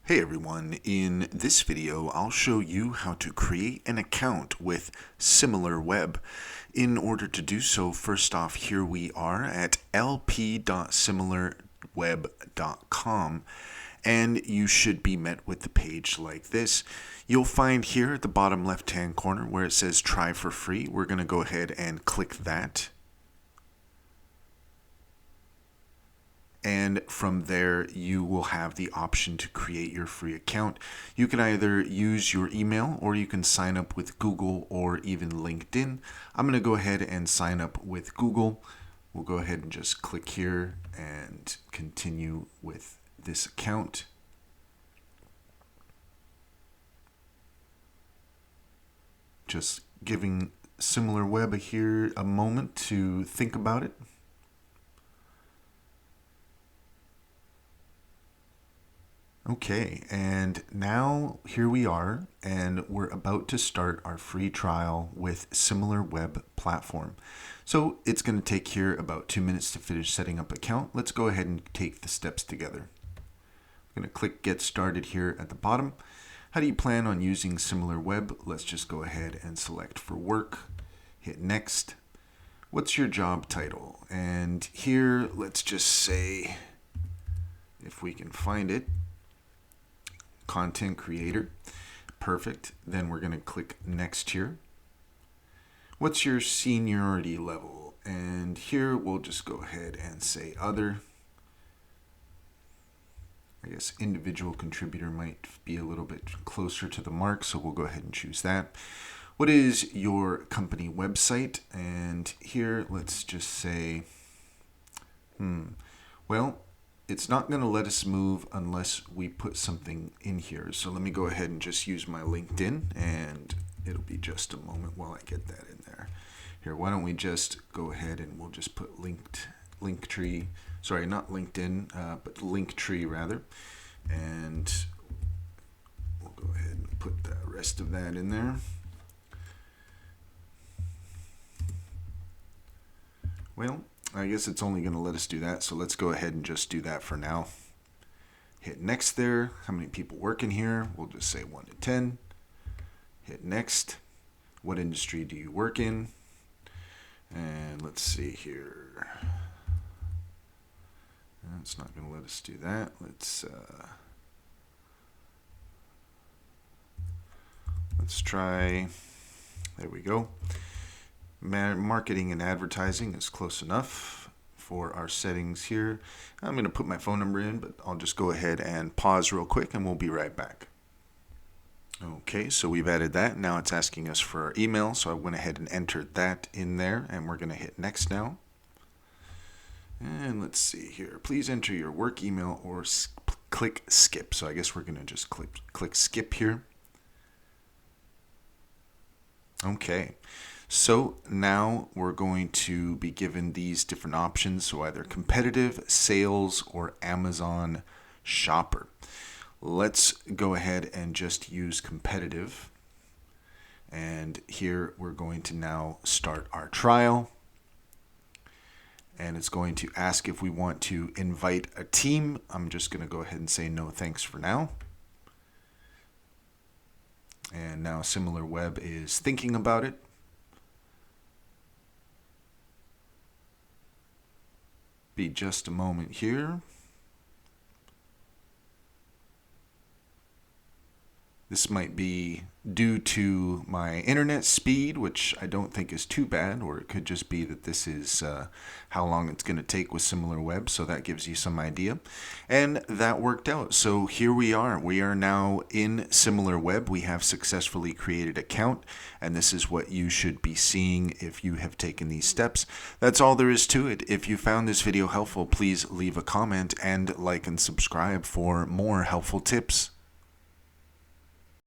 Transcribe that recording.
Hey everyone, in this video I'll show you how to create an account with SimilarWeb. In order to do so, first off, here we are at lp.similarweb.com, and you should be met with the page like this. You'll find here at the bottom left hand corner where it says try for free. We're going to go ahead and click that. And from there, you will have the option to create your free account. You can either use your email or you can sign up with Google or even LinkedIn. I'm going to go ahead and sign up with Google. We'll go ahead and just click here and continue with this account. Just giving SimilarWeb here a moment to think about it. Okay, and now here we are, and we're about to start our free trial with SimilarWeb platform. So it's going to take here about 2 minutes to finish setting up account. Let's go ahead and take the steps together. I'm going to click Get Started here at the bottom. How do you plan on using SimilarWeb? Let's just go ahead and select for work. Hit Next. What's your job title? And here, let's just say, if we can find it, content creator. Perfect. Then we're going to click next here. What's your seniority level? And here we'll just go ahead and say other. I guess individual contributor might be a little bit closer to the mark, so we'll go ahead and choose that. What is your company website? And here let's just say, well, it's not going to let us move unless we put something in here. So let me go ahead and just use my LinkedIn, and it'll be just a moment while I get that in there. Here, why don't we just go ahead and we'll just put Linktree, sorry, not LinkedIn, but Linktree rather. And we'll go ahead and put the rest of that in there. Well, I guess it's only going to let us do that, so let's go ahead and just do that for now. Hit next there. How many people work in here? We'll just say 1 to 10. Hit next. What industry do you work in? And let's see here. It's not going to let us do that. Let's try. There we go. Marketing and advertising is close enough for our settings here. I'm going to put my phone number in, but I'll just go ahead and pause real quick and we'll be right back. Okay, so we've added that. Now it's asking us for our email, so I went ahead and entered that in there, and we're going to hit next now. And let's see here. Please enter your work email or click skip. So I guess we're going to just click skip here. Okay. So now we're going to be given these different options, so either competitive, sales, or Amazon shopper. Let's go ahead and just use competitive. And here we're going to now start our trial. And it's going to ask if we want to invite a team. I'm just going to go ahead and say no thanks for now. And now SimilarWeb is thinking about it. Be just a moment here. This might be due to my internet speed, which I don't think is too bad, or it could just be that this is how long it's going to take with SimilarWeb, so that gives you some idea. And that worked out. So here we are. We are now in SimilarWeb. We have successfully created an account, and this is what you should be seeing if you have taken these steps. That's all there is to it. If you found this video helpful, please leave a comment and like and subscribe for more helpful tips.